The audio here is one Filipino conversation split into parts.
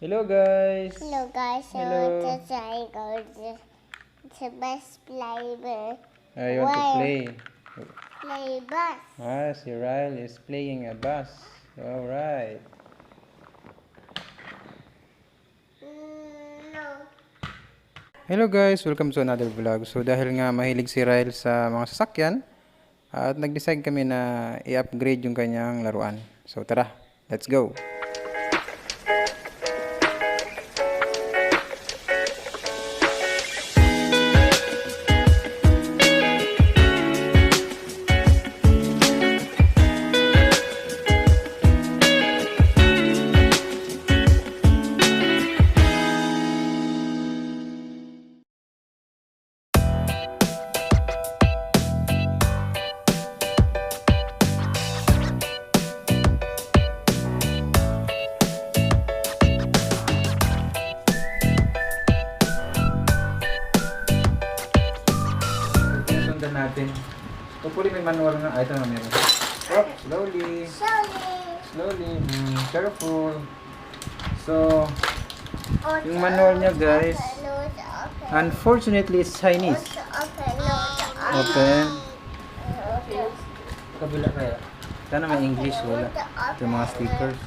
Hello guys! Hello guys, so Hello. today I go to best play You want to play? bus. Si Ryle is playing a bus. Alright. No. Hello guys! Welcome to another vlog. So dahil nga mahilig si Ryle sa mga sasakyan, at nag-decide kami na i-upgrade yung kanyang laruan. So tara, let's go! Sundan natin. Hopefully may manual nga. Ito na meron. Oh, slowly. Slowly. Careful. So, yung manual niya guys, unfortunately it's Chinese. Open. Kabila kaya. Sana may English. Wala. Ito yung mga stickers.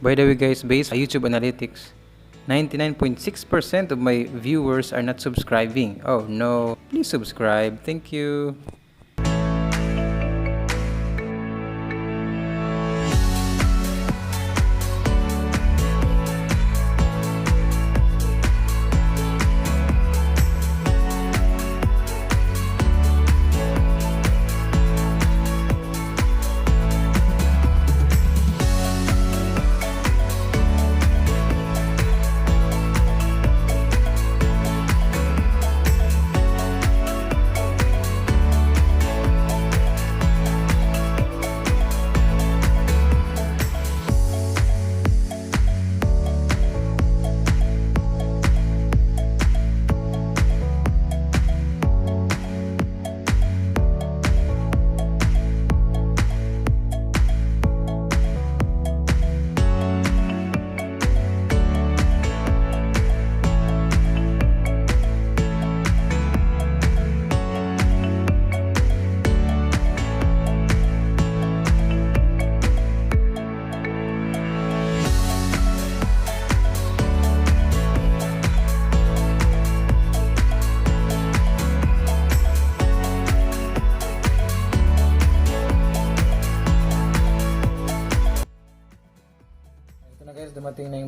By the way guys, based on YouTube analytics, 99.6% of my viewers are not subscribing. Oh no, please subscribe. Thank you.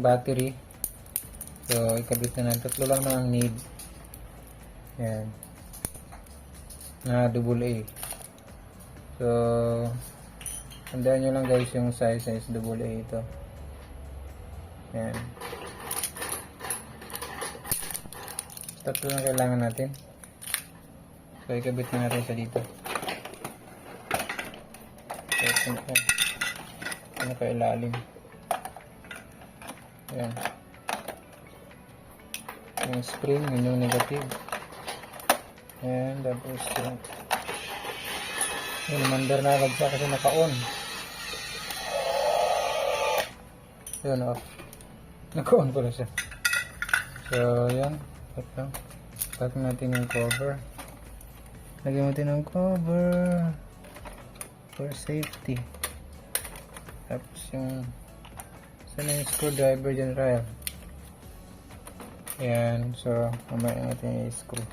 battery. So, ikabit na natin. Tatlo lang ang need. Yan. Na AA. So, tandaan nyo lang guys yung size is AA ito. Yan. Tatlo lang kailangan natin. So, ikabit na natin sa dito. So, ito na kailalim. Yan. Yung spring, yun yung negative. And tapos yung mandar na agad siya kasi naka-on. Yun, off. Naka-on pala siya. So, yan. Cut lang. Cut natin yung cover. Lagyan natin ng cover for safety. Tapos yung sana yung screwdriver dyan, Ryle. Ayan. So, mamaya natin yung screw.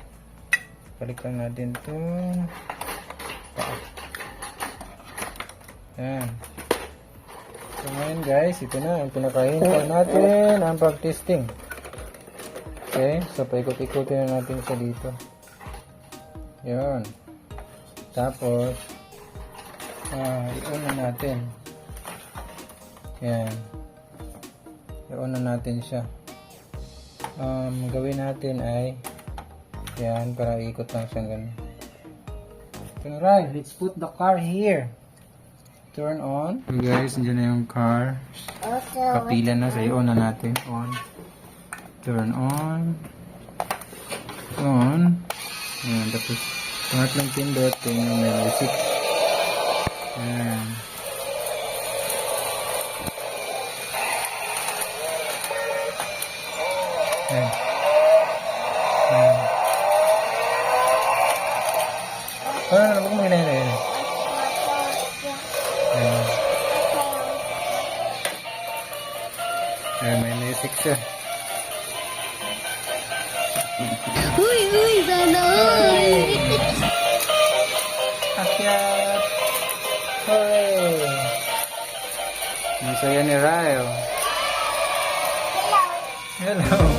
Balikan natin itong paa. Ayan. So, ngayon guys, ito na. Ang pinakahintay natin ang pag-testing. Okay. So, paikot-ikotin na natin sa dito. Ayan. Tapos, i-on na natin. Ayan. I-on na natin siya. Gawin natin ay yan, para ikot lang siyang ganun. Alright, let's put the car here. Turn on. So guys, nandiyan na yung car. Kapila na, so i-on na natin. On. Turn on. On. Ayan, tapos pangatlong pindot yung may music. Ayan. Ayan. Ayan. Ano, huwag mo hinahin. Ayan. Ayan, may music siya. Uy, sana all! Akyat! Hooray! Ang saya ni Ryle. Hello!